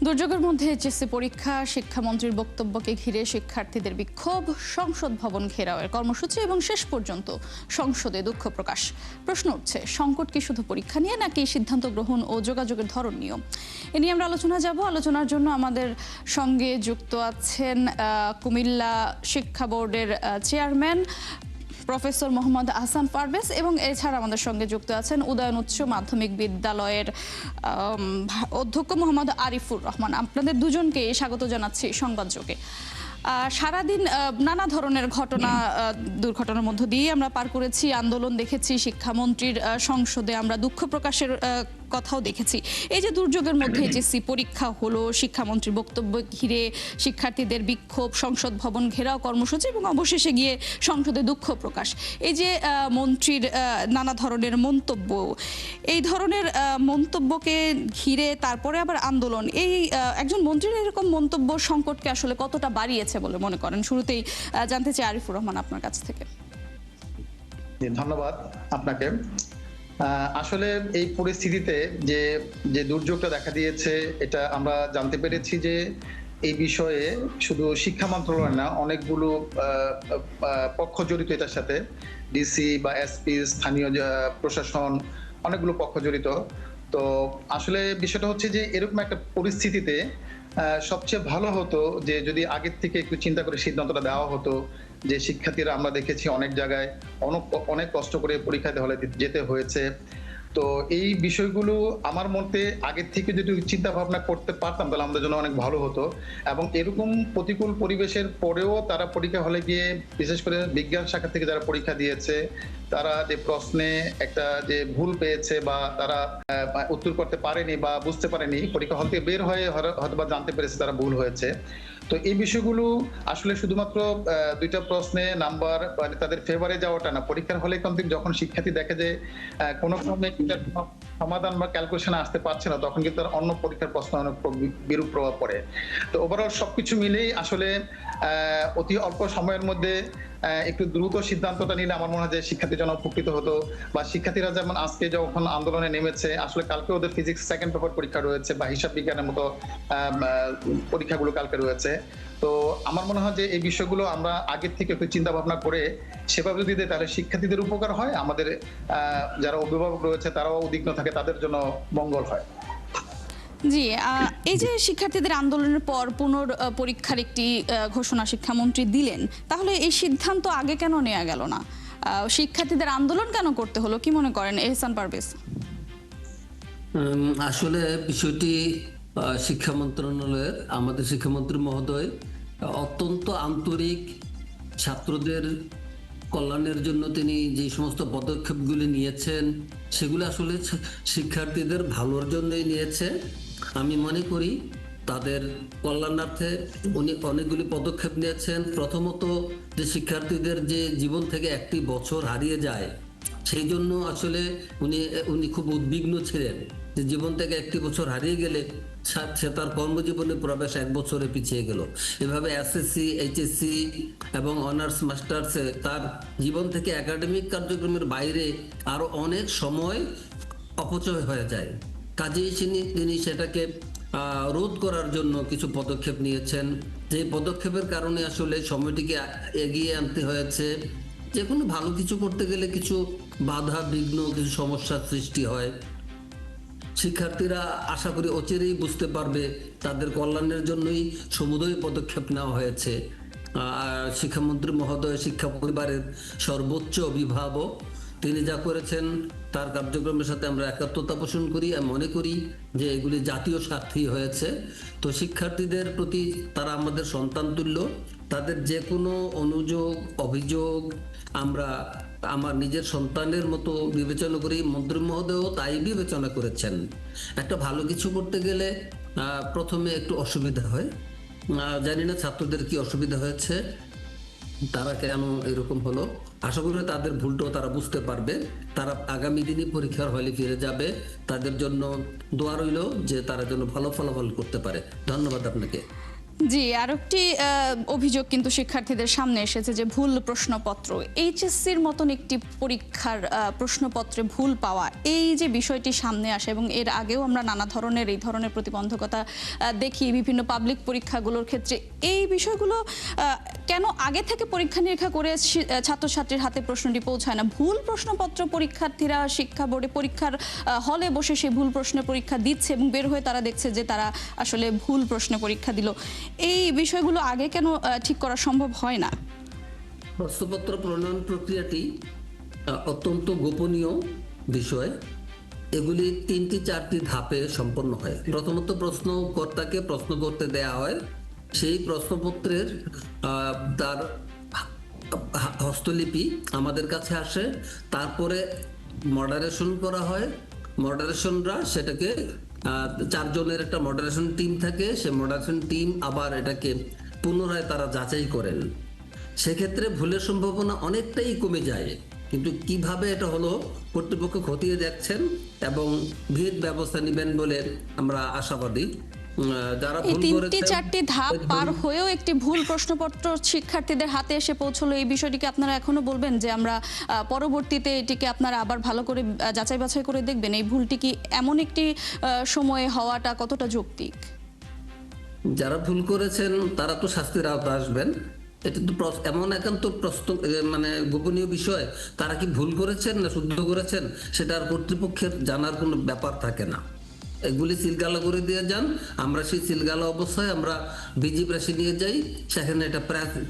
দুর্যোগের মধ্যে এইচএসসি পরীক্ষা, শিক্ষামন্ত্রীর বক্তব্যকে ঘিরে শিক্ষার্থীদের বিক্ষোভ, সংসদ ভবন ঘেরাওয়ের কর্মসূচি এবং শেষ পর্যন্ত সংসদে দুঃখ প্রকাশ। প্রশ্ন উঠছে, সংকট কি শুধু পরীক্ষা নিয়ে নাকি সিদ্ধান্ত গ্রহণ ও যোগাযোগের ধরন নিয়েও? এ নিয়ে আমরা আলোচনার জন্য আমাদের সঙ্গে যুক্ত আছেন কুমিল্লা শিক্ষা বোর্ডের চেয়ারম্যান প্রফেসর মোহাম্মদ আহসান পারভেজ এবং এছাড়া আমাদের সঙ্গে যুক্ত আছেন উদয়ন উচ্চ মাধ্যমিক বিদ্যালয়ের অধ্যক্ষ মোহাম্মদ আরিফুর রহমান। আপনাদের দুজনকে স্বাগত জানাচ্ছি সংবাদযোগে। সারাদিন নানা ধরনের দুর্ঘটনার মধ্য দিয়ে আমরা পার করেছি, আন্দোলন দেখেছি, শিক্ষামন্ত্রীর সংসদে আমরা দুঃখ প্রকাশের কথাও দেখেছি। এই যে দুর্যোগের মধ্যে এইচএসসি পরীক্ষা হলো, শিক্ষামন্ত্রীর বক্তব্য ঘিরে শিক্ষার্থীদের বিক্ষোভ, সংসদ ভবন ঘেরাও কর্মসূচি এবং অবশেষে গিয়ে সংসদে দুঃখ প্রকাশ, এই যে মন্ত্রীর নানা ধরনের মন্তব্য, এই ধরনের মন্তব্যকে ঘিরে তারপরে আবার আন্দোলন, এই একজন মন্ত্রীর এরকম মন্তব্য সংকটকে আসলে কতটা বাড়িয়েছে বলে মনে করেন? শুরুতেই জানতে চাই আরিফুর রহমান আপনার কাছ থেকে। ধন্যবাদ আপনাকে। আসলে এই পরিস্থিতিতে যে দুর্যোগটা দেখা দিয়েছে, এটা আমরা জানতে পেরেছি যে এই বিষয়ে শুধু শিক্ষা মন্ত্রণালয় না, অনেকগুলো পক্ষ জড়িত এটার সাথে। ডিসি বা এসপি, স্থানীয় প্রশাসন, অনেকগুলো পক্ষ জড়িত। তো আসলে বিষয়টা হচ্ছে যে এরকম একটা পরিস্থিতিতে সবচেয়ে ভালো হতো যে যদি আগের থেকে একটু চিন্তা করে সিদ্ধান্তটা দেওয়া হতো যে শিক্ষার্থীরা, আমরা দেখেছি অনেক জায়গায় অনেক কষ্ট করে পরীক্ষা হলে যেতে হয়েছে। তো এই বিষয়গুলো আমার মতে আগের থেকে যদি চিন্তা ভাবনা করতে পারতাম তাহলে আমাদের জন্য অনেক ভালো হতো। এবং এরকম প্রতিকূল পরিবেশের পরেও তারা পরীক্ষা হলে গিয়ে, বিশেষ করে বিজ্ঞান শাখা থেকে যারা পরীক্ষা দিয়েছে, তারা যে প্রশ্নে একটা যে ভুল পেয়েছে বা তারা উত্তর করতে পারেনি বা বুঝতে পারেনি, পরীক্ষা হল থেকে বের হয়ে হয়তো বা জানতে পেরেছে তারা ভুল হয়েছে। তো এই বিষয়গুলো আসলে শুধুমাত্র দুইটা প্রশ্নে নাম্বার মানে তাদের ফেভারে যাওয়াটা না, পরীক্ষার হলে কিন্তু যখন শিক্ষার্থী দেখে যে কোনো ক্রমে সমাধান বা ক্যালকুলেশন আসতে পারছে না, তখন কিন্তু তার অন্য পরীক্ষার প্রশ্ন অনেক বিরূপ প্রভাব পড়ে। তো ওভারঅল সবকিছু মিলেই আসলে অতি অল্প সময়ের মধ্যে একটু দ্রুত সিদ্ধান্তটা নিলে আমার মনে হয় যে শিক্ষার্থীর জন্য উপকৃত হতো। বা শিক্ষার্থীরা যেমন আজকে যখন আন্দোলনে নেমেছে, আসলে কালকে ওদের ফিজিক্স সেকেন্ড পেপার পরীক্ষা রয়েছে বা হিসাব বিজ্ঞানের মতো পরীক্ষাগুলো কালকে রয়েছে। তো আমার মনে হয় যে এই বিষয়গুলো আমরা আগের থেকে একটু চিন্তা ভাবনা করে সেভাবে যদি দিই তাহলে শিক্ষার্থীদের উপকার হয়, আমাদের যারা অভিভাবক রয়েছে তারাও উদ্বিগ্ন থাকে, তাদের জন্য মঙ্গল হয়। জি, এই যে শিক্ষার্থীদের আন্দোলনের পর পরীক্ষার একটি ঘোষণা শিক্ষামন্ত্রী দিলেন, তাহলে এই সিদ্ধান্ত আগে কেন নেওয়া গেল না? শিক্ষার্থীদের আন্দোলন কেন করতে হলো, কি মনে করেন এহসান পারভেজ? আসলে বিষয়টি শিক্ষা মন্ত্রণালয়ের আমাদের শিক্ষামন্ত্রী মহোদয় অত্যন্ত আন্তরিক, ছাত্রদের কল্যাণের জন্য তিনি যে সমস্ত পদক্ষেপগুলি নিয়েছেন সেগুলো আসলে শিক্ষার্থীদের ভালোর জন্যই নিয়েছে। আমি মনে করি তাদের কল্যাণার্থে উনি অনেকগুলি পদক্ষেপ নিয়েছেন। প্রথমত, যে শিক্ষার্থীদের যে জীবন থেকে একটি বছর হারিয়ে যায়, সেই জন্য আসলে উনি খুব উদ্বিগ্ন ছিলেন যে জীবন থেকে একটি বছর হারিয়ে গেলে সে তার কর্মজীবনে প্রবেশ এক বছরে পিছিয়ে গেল। এভাবে এসএসসি, এইচএসসি এবং অনার্স মাস্টার্সে তার জীবন থেকে একাডেমিক কার্যক্রমের বাইরে আরো অনেক সময় অপচয় হয়ে যায়। কাজেই তিনি সেটাকে রোধ করার জন্য কিছু পদক্ষেপ নিয়েছেন। যে পদক্ষেপের কারণে আসলে সময়টিকে এগিয়ে আনতে হয়েছে। যে কোনো ভালো কিছু করতে গেলে কিছু বাধা বিঘ্ন, কিছু সমস্যার সৃষ্টি হয়। শিক্ষার্থীরা আশা করি অচিরেই বুঝতে পারবে তাদের কল্যাণের জন্যই সমুদয় পদক্ষেপ নেওয়া হয়েছে। শিক্ষামন্ত্রী মহোদয় শিক্ষা পরিবারের সর্বোচ্চ অভিভাবক, তিনি যা করেছেন তার কার্যক্রমের সাথে আমরা একাত্মতা পোষণ করি। আমি মনে করি যে এগুলি জাতীয় স্বার্থেই হয়েছে। তো শিক্ষার্থীদের প্রতি তারা আমাদের সন্তান তুল্য। তাদের যে কোনো অনুযোগ, অভিযোগ আমরা আমার নিজের সন্তানের মতো বিবেচনা করি। মন্ত্রী মহোদয়ও তাই বিবেচনা করেছেন। একটা ভালো কিছু করতে গেলে প্রথমে একটু অসুবিধা হয়। জানি না ছাত্রদের কি অসুবিধা হয়েছে, তারা কেন এরকম হলো। আশা করি তাদের ভুলটাও তারা বুঝতে পারবে। তারা আগামী দিনে পরীক্ষার হলে ফিরে যাবে। তাদের জন্য দোয়া রইল যে তারা যেন ভালো ফলাফল করতে পারে। ধন্যবাদ আপনাকে। জি, আরেকটি অভিযোগ কিন্তু শিক্ষার্থীদের সামনে এসেছে যে ভুল প্রশ্নপত্র। এইচএসসির মতন একটি পরীক্ষার প্রশ্নপত্রে ভুল পাওয়া, এই যে বিষয়টি সামনে আসে এবং এর আগেও আমরা নানা ধরনের এই ধরনের প্রতিবন্ধকতা দেখি বিভিন্ন পাবলিক পরীক্ষাগুলোর ক্ষেত্রে। এই বিষয়গুলো কেন আগে থেকে পরীক্ষা নিরীক্ষা করে ছাত্রছাত্রীর হাতে প্রশ্নটি পৌঁছায় না? ভুল প্রশ্নপত্র পরীক্ষার্থীরা শিক্ষা বোর্ডে পরীক্ষার হলে বসে সেই ভুল প্রশ্নের পরীক্ষা দিচ্ছে এবং বের হয়ে তারা দেখছে যে তারা আসলে ভুল প্রশ্নে পরীক্ষা দিল। এই বিষয়গুলো আগে কেন ঠিক করা সম্ভব হয় না? প্রশ্নপত্র প্রণয়ন প্রক্রিয়াটি অত্যন্ত গোপনীয় বিষয়। এগুলি 3-4টি ধাপে সম্পন্ন হয়। প্রথমত প্রশ্নকর্তাকে প্রশ্ন করতে দেয়া হয়, সেই প্রশ্নপত্রের তার হস্তলিপি আমাদের কাছে আসে, তারপরে মডারেশন করা হয়। মডারেশনরা সেটাকে 4 জনের একটা মডারেশন টিম থাকে, সে মডারেশন টিম আবার এটাকে পুনরায় তারা যাচাই করেন। সেক্ষেত্রে ভুলের সম্ভাবনা অনেকটাই কমে যায়। কিন্তু কিভাবে এটা হলো কর্তৃপক্ষ খতিয়ে দেখছেন এবং বিহিত ব্যবস্থা নেবেন বলে আমরা আশাবাদী। যারা এই ভুল 3-4টি ধাপ পার হয়েও একটি ভুল প্রশ্নপত্র শিক্ষার্থীদের হাতে এসে পৌঁছলো, এই বিষয়টিকে আপনারা এখনো বলবেন যে আমরা পরবর্তীতে এটিকে আপনারা আবার ভালো করে যাচাই বাছাই করে দেখবেন? এই ভুলটি কি এমন একটি সময়ে হওয়াটা কতটা যৌক্তিক? যারা ভুল করেছেন তারা তো শাস্তির আওতায় আসবেন। এটা তো এমন একান্ত প্রশ্ন, মানে গোপনীয় বিষয়, তারা কি ভুল করেছেন না শুদ্ধ করেছেন সেটা আর কর্তৃপক্ষের জানার কোনো ব্যাপার থাকে না। এগুলি সিলগালা করে দিয়ে যান, আমরা সেই সিলগালা অবস্থায় আমরা বিজি প্রেসে নিয়ে যাই, সেখানে এটা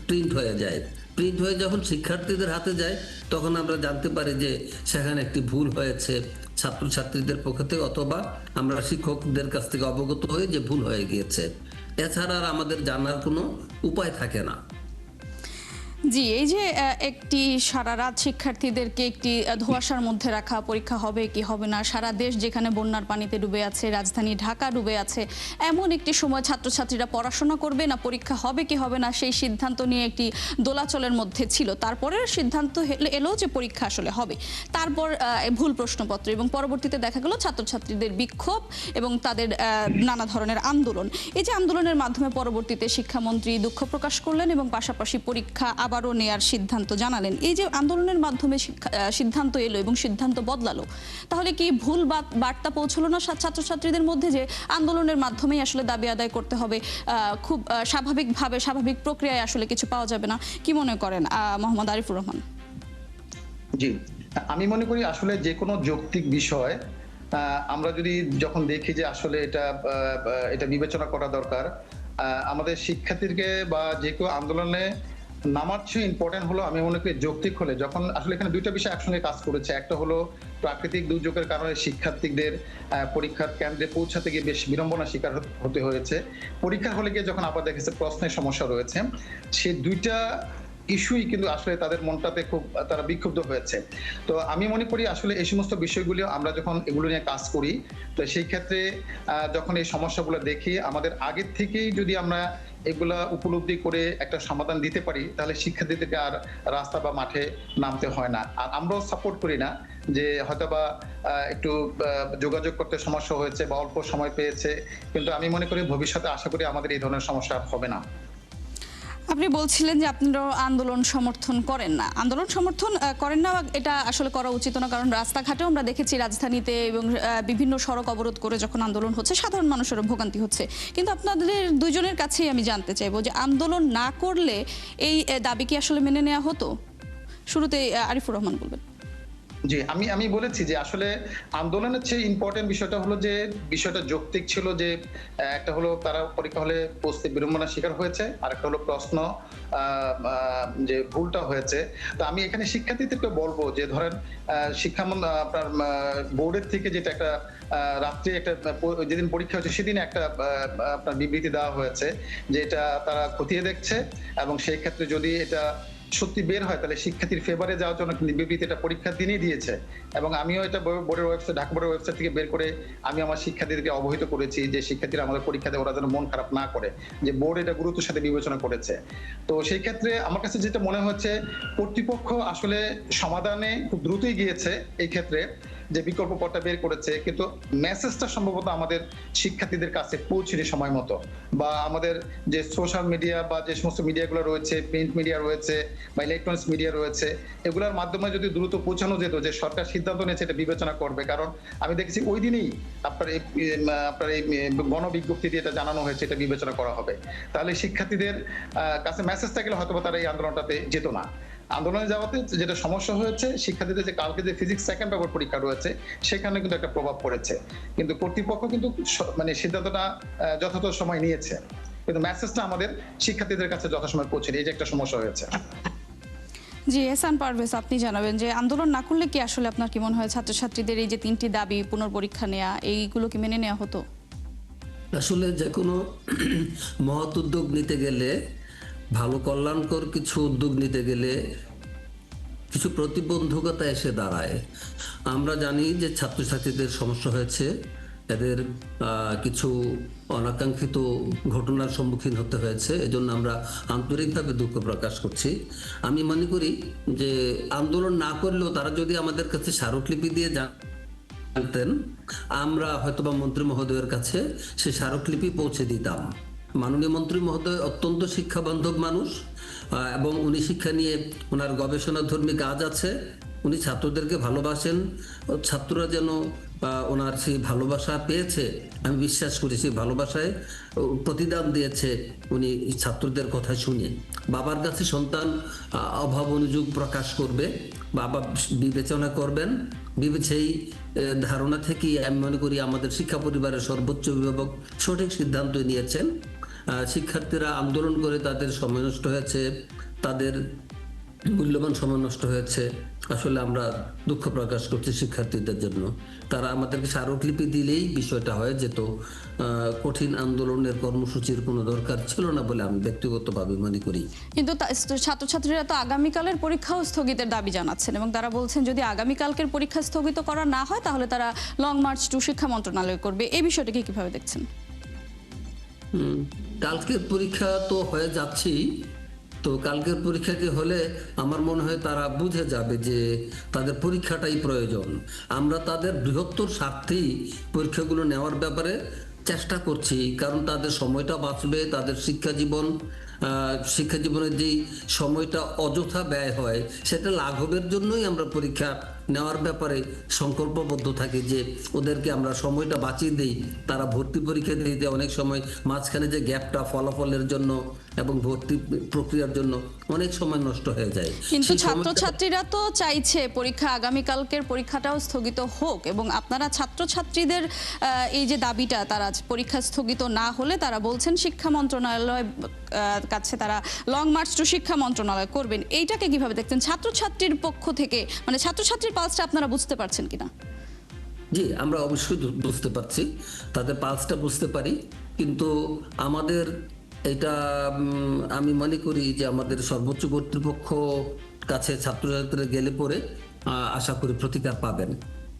প্রিন্ট হয়ে যায়। প্রিন্ট হয়ে যখন শিক্ষার্থীদের হাতে যায় তখন আমরা জানতে পারি যে সেখানে একটি ভুল হয়েছে ছাত্রছাত্রীদের পক্ষ থেকে, অথবা আমরা শিক্ষকদের কাছ থেকে অবগত হই যে ভুল হয়ে গিয়েছে। এছাড়া আর আমাদের জানার কোনো উপায় থাকে না। জি, এই যে একটি সারা রাত শিক্ষার্থীদেরকে একটি ধোঁয়াশার মধ্যে রাখা, পরীক্ষা হবে কি হবে না, সারা দেশ যেখানে বন্যার পানিতে ডুবে আছে, রাজধানী ঢাকা ডুবে আছে, এমন একটি সময় ছাত্রছাত্রীরা পড়াশোনা করবে না পরীক্ষা হবে কি হবে না সেই সিদ্ধান্ত নিয়ে একটি দোলাচলের মধ্যে ছিল। তারপরে সিদ্ধান্ত এলো যে পরীক্ষা আসলে হবে, তারপর ভুল প্রশ্নপত্র এবং পরবর্তীতে দেখা গেল ছাত্রছাত্রীদের বিক্ষোভ এবং তাদের নানা ধরনের আন্দোলন। এই যে আন্দোলনের মাধ্যমে পরবর্তীতে শিক্ষামন্ত্রী দুঃখ প্রকাশ করলেন এবং পাশাপাশি পরীক্ষা আবারও নেয়ার সিদ্ধান্ত জানালেন। এই যে আন্দোলনের মাধ্যমে সিদ্ধান্ত এলো এবং সিদ্ধান্ত বদলালো, তাহলে কি ভুল বার্তা পৌঁছলো না ছাত্রছাত্রীদের মধ্যে যে আন্দোলনের মাধ্যমেই আসলে দাবি আদায় করতে হবে, খুব স্বাভাবিকভাবে স্বাভাবিক প্রক্রিয়ায় আসলে কিছু পাওয়া যাবে না? কি মনে করেন মোহাম্মদ আরিফুর রহমান? জি, আমি মনে করি আসলে যে কোনো যৌক্তিক বিষয় আমরা যদি যখন দেখি যে আসলে এটা বিবেচনা করা দরকার, আমাদের শিক্ষার্থীকে বা যে কেউ আন্দোলনে নামার চেয়ে ইম্পর্টেন্ট হলো, আমি মনে করি যৌক্তিক হলে, যখন আসলে এখানে দুইটা বিষয় একসঙ্গে কাজ করেছে। একটা হলো প্রাকৃতিক দুর্যোগের কারণে শিক্ষার্থীদের পরীক্ষার কেন্দ্রে পৌঁছাতে গিয়ে বেশ বিড়ম্বনা শিকার হতে হয়েছে। পরীক্ষার হলে গিয়ে যখন আবার দেখেছে প্রশ্নের সমস্যা রয়েছে, সেই দুইটা ইস্যুই কিন্তু আসলে তাদের মনটাতে খুব তারা বিক্ষুব্ধ হয়েছে। তো আমি মনে করি আসলে এই সমস্ত বিষয়গুলো আমরা যখন এগুলো নিয়ে কাজ করি, তো সেই ক্ষেত্রে যখন এই সমস্যাগুলো দেখি, আমাদের আগের থেকেই যদি আমরা এগুলা উপলব্ধি করে একটা সমাধান দিতে পারি, তাহলে শিক্ষার্থীদেরকে আর রাস্তা বা মাঠে নামতে হয় না। আর আমরাও সাপোর্ট করি না যে হয়তোবা একটু যোগাযোগ করতে সমস্যা হয়েছে বা অল্প সময় পেয়েছে, কিন্তু আমি মনে করি ভবিষ্যতে আশা করি আমাদের এই ধরনের সমস্যা হবে না। আপনি বলছিলেন যে আপনারা আন্দোলন সমর্থন করেন না, আন্দোলন সমর্থন করেন না, এটা আসলে করা উচিত না, কারণ রাস্তাঘাটেও আমরা দেখেছি রাজধানীতে এবং বিভিন্ন সড়ক অবরোধ করে যখন আন্দোলন হচ্ছে সাধারণ মানুষেরও ভোগান্তি হচ্ছে। কিন্তু আপনাদের দুইজনের কাছেই আমি জানতে চাইবো যে আন্দোলন না করলে এই দাবি কি আসলে মেনে নেওয়া হতো? শুরুতে আরিফুর রহমান বলবেন। জি, আমি বলেছি যে আসলে আন্দোলনের চেয়ে ইম্পর্টেন্ট বিষয়টা হলো যে বিষয়টা যৌক্তিক ছিল, যে একটা হলো তারা পরীক্ষা হলে পৌঁছতে বিড়ম্বনার শিকার হয়েছে, আর একটা হলো প্রশ্ন যে ভুলটা হয়েছে। তো আমি এখানে শিক্ষার্থীদেরকে বলবো যে ধরেন আপনার বোর্ডের থেকে যেটা একটা রাত্রে একটা যেদিন পরীক্ষা হচ্ছে সেদিন একটা আপনার বিবৃতি দেওয়া হয়েছে যে এটা তারা খতিয়ে দেখছে, এবং সেই ক্ষেত্রে যদি এটা সত্যি বের হয় তাহলে শিক্ষার্থীর ফেভারে যাওয়ার জন্য বিবৃতি এটা পরীক্ষার দিনই দিয়েছে। এবং আমিও এটা বোর্ডের ওয়েবসাইট, ঢাকা বোর্ডের ওয়েবসাইট থেকে বের করে আমি আমার শিক্ষার্থীদেরকে অবহিত করেছি যে শিক্ষার্থীরা আমাদের পরীক্ষাতে ওরা যেন মন খারাপ না করে, যে বোর্ড এটা গুরুত্বের সাথে বিবেচনা করেছে। তো সেই ক্ষেত্রে আমার কাছে যেটা মনে হচ্ছে কর্তৃপক্ষ আসলে সমাধানে খুব দ্রুতই গিয়েছে এই ক্ষেত্রে, যে বিকল্প পথটা বের করেছে, কিন্তু মেসেজটা সম্ভবত আমাদের শিক্ষার্থীদের কাছে পৌঁছেনি সময় মতো, বা আমাদের যে সোশ্যাল মিডিয়া বা যে সমস্ত মিডিয়াগুলো রয়েছে, প্রিন্ট মিডিয়া রয়েছে বা ইলেকট্রনিক্স মিডিয়া রয়েছে, এগুলোর মাধ্যমে যদি দ্রুত পৌঁছানো যেত যে সরকার সিদ্ধান্ত নিয়েছে এটা বিবেচনা করবে। কারণ আমি দেখেছি ওই দিনই আপনার এই গণবিজ্ঞপ্তি দিয়ে এটা জানানো হয়েছে এটা বিবেচনা করা হবে। তাহলে শিক্ষার্থীদের কাছে মেসেজটা গেলে হয়তো তারা এই আন্দোলনটাতে যেত না। আন্দোলনে যাওয়াতে যেটা সমস্যা হয়েছে, শিক্ষার্থীদের যে কালকে যে ফিজিক্স সেকেন্ড পেপার পরীক্ষা রয়েছে সেখানে কিন্তু একটা প্রভাব পড়েছে, কিন্তু কর্তৃপক্ষ কিন্তু মানে সিদ্ধান্তটা যথাযথ সময় নিয়েছে, কিন্তু মেসেজটা আমাদের শিক্ষার্থীদের কাছে যথাসময় পৌঁছেনি, এই যে একটা সমস্যা হয়েছে। জি, এহসান পারভেজ, আপনি জানাবেন যে আন্দোলন না করলে কি আসলে আপনার কি মনে হয় ছাত্রছাত্রীদের এই যে 3টি দাবি পুনর্পরীক্ষা নেওয়া, এইগুলো কি মেনে নেওয়া হতো? আসলে যে কোনো মহৎ উদ্যোগ নিতে গেলে, ভালো কল্যাণকর কিছু উদ্যোগ নিতে গেলে কিছু প্রতিবন্ধকতা এসে দাঁড়ায়। আমরা জানি যে ছাত্রছাত্রীদের সমস্যা হয়েছে, এদের কিছু অনাকাঙ্ক্ষিত ঘটনার সম্মুখীন হতে হয়েছে, এজন্য আমরা আন্তরিকভাবে দুঃখ প্রকাশ করছি। আমি মনে করি যে আন্দোলন না করলেও তারা যদি আমাদের কাছে স্মারকলিপি দিয়ে জানতেন, আমরা হয়তোবা মন্ত্রী মহোদয়ের কাছে সে স্মারকলিপি পৌঁছে দিতাম। মাননীয় মন্ত্রী মহোদয় অত্যন্ত শিক্ষা বান্ধব মানুষ, এবং উনি শিক্ষা নিয়ে ওনার গবেষণাধর্মী কাজ আছে, উনি ছাত্রদেরকে ভালোবাসেন। ছাত্ররা যেন ওনার সেই ভালোবাসা পেয়েছে, আমি বিশ্বাস করি সেই ভালোবাসায় প্রতিদান দিয়েছে উনি ছাত্রদের কথা শুনে। বাবার কাছে সন্তান অভাব অনুযোগ প্রকাশ করবে, বাবা বিবেচনা করবেন, সেই ধারণা থেকেই আমি মনে করি আমাদের শিক্ষা পরিবারের সর্বোচ্চ অভিভাবক সঠিক সিদ্ধান্ত নিয়েছেন। শিক্ষার্থীরা আন্দোলন করে তাদের সময় নষ্ট হয়েছে, তাদের মূল্যবান সময় নষ্ট হয়েছে। আসলে আমরা দুঃখ প্রকাশ করছি শিক্ষার্থীদের জন্য। তারা আমাদেরকে স্মারকলিপি দিলেই বিষয়টা হয়ে যেত। কঠিন আন্দোলনের কর্মসূচির কোনো দরকার ছিল না বলে আমি ব্যক্তিগতভাবে মনে করি। কিন্তু ছাত্রছাত্রীরা তো আগামীকালের পরীক্ষাও স্থগিতের দাবি জানাচ্ছেন এবং তারা বলছেন যদি আগামীকালকের পরীক্ষা স্থগিত করা না হয় তাহলে তারা লং মার্চ টু শিক্ষা মন্ত্রণালয় করবে। এই বিষয়টাকে কিভাবে দেখছেন? কালকের পরীক্ষা তো হয়ে যাচ্ছেই, তো কালকের পরীক্ষাটি হলে আমার মনে হয় তারা বুঝে যাবে যে তাদের পরীক্ষাটাই প্রয়োজন। আমরা তাদের বৃহত্তর স্বার্থেই পরীক্ষাগুলো নেওয়ার ব্যাপারে চেষ্টা করছি, কারণ তাদের সময়টা বাঁচবে, তাদের শিক্ষা জীবনের যেই সময়টা অযথা ব্যয় হয় সেটা লাঘবের জন্যই আমরা পরীক্ষা নেওয়ার ব্যাপারে সংকল্পবদ্ধ থাকি যে ওদেরকে আমরা সময়টা বাঁচিয়ে দিই। তারা ভর্তি পরীক্ষা দিতে অনেক সময় মাঝখানে যে গ্যাপটা ফলাফলের জন্য এবং ভর্তি প্রক্রিয়ার জন্য অনেক সময় নষ্ট হয়ে যায়। কিন্তু ছাত্রছাত্রীরা তো চাইছে পরীক্ষা আগামীকালকের পরীক্ষাটাও স্থগিত হোক, এবং আপনারা ছাত্রছাত্রীদের এই যে দাবিটা, তারা পরীক্ষা স্থগিত না হলে তারা বলছেন শিক্ষা মন্ত্রণালয় কাছে তারা লং মার্চ টু শিক্ষা মন্ত্রণালয় করবেন। এইটাকে কিভাবে দেখছেন ছাত্রছাত্রীর পক্ষ থেকে? মানে ছাত্রছাত্রীর পালসটা আপনারা বুঝতে পারছেন কিনা? জি, আমরা অবশ্যই বুঝতে পারছি, তাদের পালসটা বুঝতে পারি, কিন্তু আমাদের এটা আমি মনে করি যে আমাদের সর্বোচ্চ কর্তৃপক্ষ কাছে ছাত্রছাত্রীরা গেলে পরে আশা করি প্রতিকার পাবেন,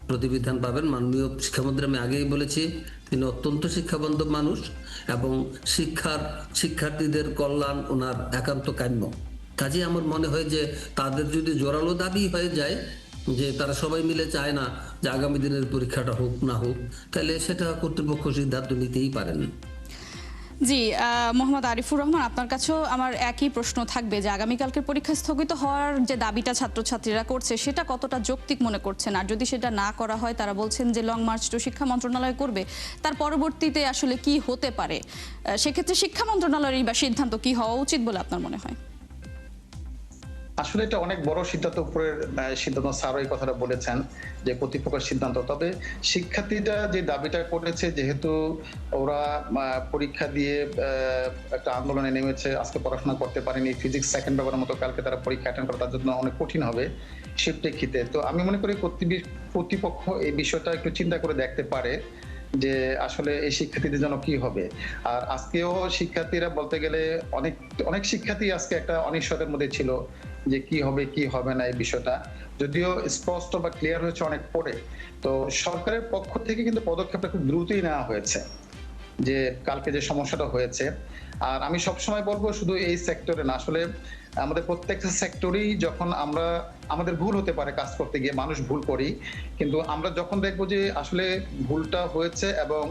প্রতিবিধান পাবেন। মাননীয় শিক্ষামন্ত্রী, আমি আগেই বলেছি, তিনি অত্যন্ত শিক্ষাবান্ধব মানুষ এবং শিক্ষার্থীদের কল্যাণ ওনার একান্ত কাম্য। কাজে আমার মনে হয় যে তাদের যদি জোরালো দাবি হয়ে যায় যে তারা সবাই মিলে চায় না যে আগামী দিনের পরীক্ষাটা হোক না হোক, তাহলে সেটা কর্তৃপক্ষ সিদ্ধান্ত নিতেই পারেন। জি, মোহাম্মদ আরিফুর রহমান, আপনার কাছেও আমার একই প্রশ্ন থাকবে যে আগামীকালকের পরীক্ষা স্থগিত হওয়ার যে দাবিটা ছাত্রছাত্রীরা করছে সেটা কতটা যৌক্তিক মনে করছেন? আর যদি সেটা না করা হয়, তারা বলছেন যে লং মার্চ টু শিক্ষা মন্ত্রণালয় করবে, তার পরবর্তীতে আসলে কি হতে পারে? সেক্ষেত্রে শিক্ষা মন্ত্রণালয়ের বা সিদ্ধান্ত কি হওয়া উচিত বলে আপনার মনে হয়? আসলে এটা অনেক বড় সিদ্ধান্ত, উপরের সিদ্ধান্ত, স্যার এই কথাটা বলেছেন যে কর্তৃপক্ষের সিদ্ধান্ত। তবে শিক্ষার্থীরা যে দাবিটা করেছে, যেহেতু ওরা পরীক্ষা দিয়ে একটা আন্দোলনে নেমেছে, আজকে পড়াশোনা করতে পারেনি, ফিজিক্স সেকেন্ড পেপারের মতো কালকে তারা পরীক্ষা অ্যাটেন্ড করে, তার জন্য অনেক কঠিন হবে সেই প্রেক্ষিতে। তো আমি মনে করি কর্তৃপক্ষ এই বিষয়টা একটু চিন্তা করে দেখতে পারে যে আসলে এই শিক্ষার্থীদের জন্য কি হবে। আর আজকেও শিক্ষার্থীরা বলতে গেলে অনেক শিক্ষার্থী আজকে একটা অনিশ্চয়তার মধ্যে ছিল যে কি হবে কি হবে না, এই বিষয়টা যদিও স্পষ্ট বা ক্লিয়ার হয়েছে অনেক পরে। তো সরকারের পক্ষ থেকে কিন্তু পদক্ষেপটা খুব দ্রুতই নেওয়া হয়েছে যে কালকে যে সমস্যাটা হয়েছে। আর আমি সবসময় বলবো শুধু এই সেক্টরে না, আসলে আমাদের প্রত্যেকটা সেক্টরেই যখন আমরা আমাদের ভুল হতে পারে কাজ করতে গিয়ে, মানুষ ভুল করি, কিন্তু আমরা যখন দেখবো যে আসলে ভুলটা হয়েছে এবং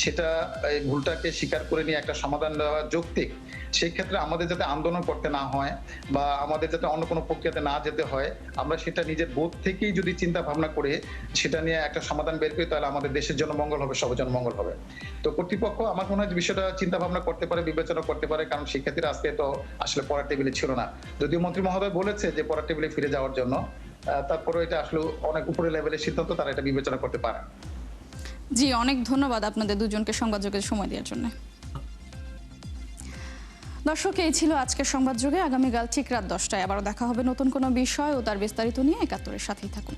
সেটা এই ভুলটাকে স্বীকার করে নিয়ে একটা সমাধান দেওয়া যৌক্তিক, সেই ক্ষেত্রে আমাদের যাতে আন্দোলন করতে না হয় বা আমাদের যাতে অন্য কোনো প্রক্রিয়াতে না যেতে হয়, আমরা সেটা নিজের বোধ থেকেই যদি চিন্তা ভাবনা করে সেটা নিয়ে একটা সমাধান বের করি, তাহলে আমাদের দেশের জন্য মঙ্গল হবে, সবার জন্য মঙ্গল হবে। তো কর্তৃপক্ষ আমার মনে হয় যে বিষয়টা চিন্তা ভাবনা করতে পারে, বিবেচনা করতে পারে, কারণ শিক্ষার্থীরা আজকে তো আসলে পড়ার টেবিলে ছিল না। যদিও মন্ত্রী মহোদয় বলেছে যে পড়ার টেবিলে ফিরে যাওয়ার জন্য, তারপরে এটা আসলে অনেক উপরে লেভেলের সিদ্ধান্ত, তারা এটা বিবেচনা করতে পারে। জি, অনেক ধন্যবাদ আপনাদের দুজনকে সংবাদযোগে সময় দেওয়ার জন্য। দর্শক, এই ছিল আজকের সংবাদযোগে। আগামীকাল ঠিক রাত 10টায় আবারও দেখা হবে নতুন কোনো বিষয় ও তার বিস্তারিত নিয়ে। ৭১-এর সাথেই থাকুন।